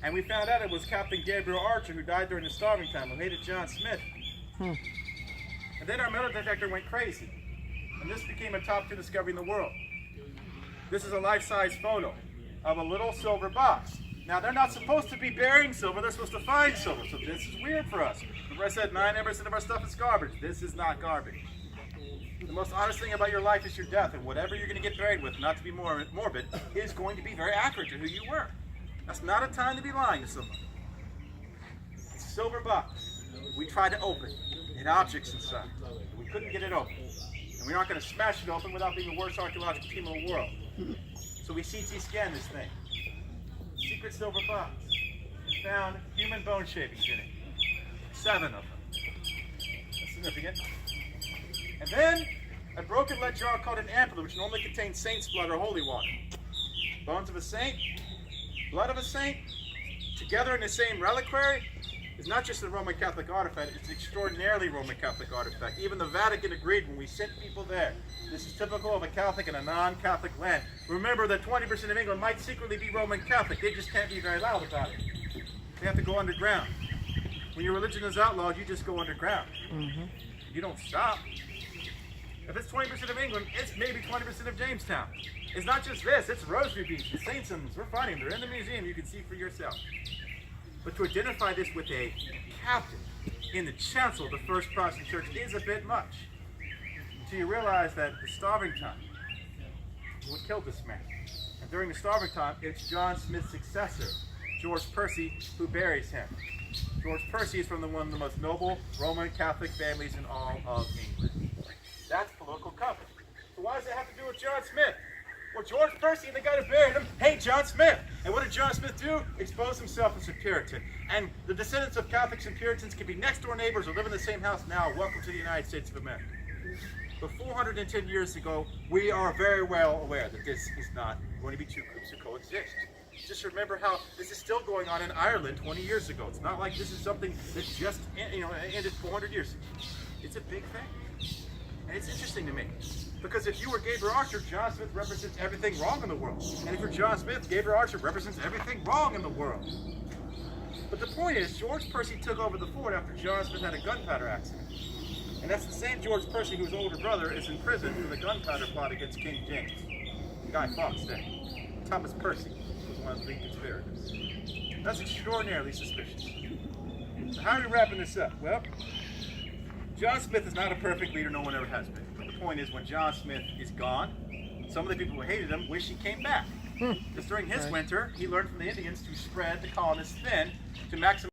And we found out it was Captain Gabriel Archer, who died during the starving time, who hated John Smith. And then our metal detector went crazy. And this became a top 2 discovery in the world. This is a life-size photo of a little silver box. Now, they're not supposed to be burying silver, they're supposed to find silver. So this is weird for us. Remember I said 99% of our stuff is garbage. This is not garbage. The most honest thing about your life is your death, and whatever you're going to get buried with, not to be morbid, is going to be very accurate to who you were. That's not a time to be lying to someone. It's a silver box. We tried to open it. It had objects inside. We couldn't get it open. And we aren't going to smash it open without being the worst archaeological team in the world. So we CT scanned this thing. Secret silver box. We found human bone shavings in it. 7 of them. That's significant. And then a broken lead jar called an ampula, which normally contains saint's blood or holy water. Bones of a saint, blood of a saint, together in the same reliquary, is not just a Roman Catholic artifact, it's an extraordinarily Roman Catholic artifact. Even the Vatican agreed when we sent people there. This is typical of a Catholic and a non-Catholic land. Remember that 20% of England might secretly be Roman Catholic. They just can't be very loud about it. They have to go underground. When your religion is outlawed, you just go underground. You don't stop. If it's 20% of England, it's maybe 20% of Jamestown. It's not just this, it's Rosary Beach, the Saints-Sims, we're finding them. They're in the museum, you can see for yourself. But to identify this with a captain in the chancel of the First Protestant Church is a bit much. Until you realize that the starving time is what killed this man. And during the starving time, it's John Smith's successor, George Percy, who buries him. George Percy is from one of the most noble Roman Catholic families in all of England. That's political cover. So why does it have to do with John Smith? Well, George Percy and the guy who buried him hate John Smith. And what did John Smith do? Expose himself as a Puritan. And the descendants of Catholics and Puritans can be next door neighbors or live in the same house now. Welcome to the United States of America. But 410 years ago, we are very well aware that this is not going to be 2 groups who coexist. Just remember how this is still going on in Ireland 20 years ago. It's not like this is something that just ended 400 years ago. It's a big thing. And it's interesting to me, because if you were Gabriel Archer, John Smith represents everything wrong in the world. And if you're John Smith, Gabriel Archer represents everything wrong in the world. But the point is, George Percy took over the fort after John Smith had a gunpowder accident. And that's the same George Percy whose older brother is in prison for the gunpowder plot against King James. Guy Fawkes Day. Thomas Percy was one of the lead conspirators. That's extraordinarily suspicious. So how are we wrapping this up? Well, John Smith is not a perfect leader, no one ever has been. But the point is, when John Smith is gone, some of the people who hated him wish he came back. Because during his winter, he learned from the Indians to spread the colonists thin to maximize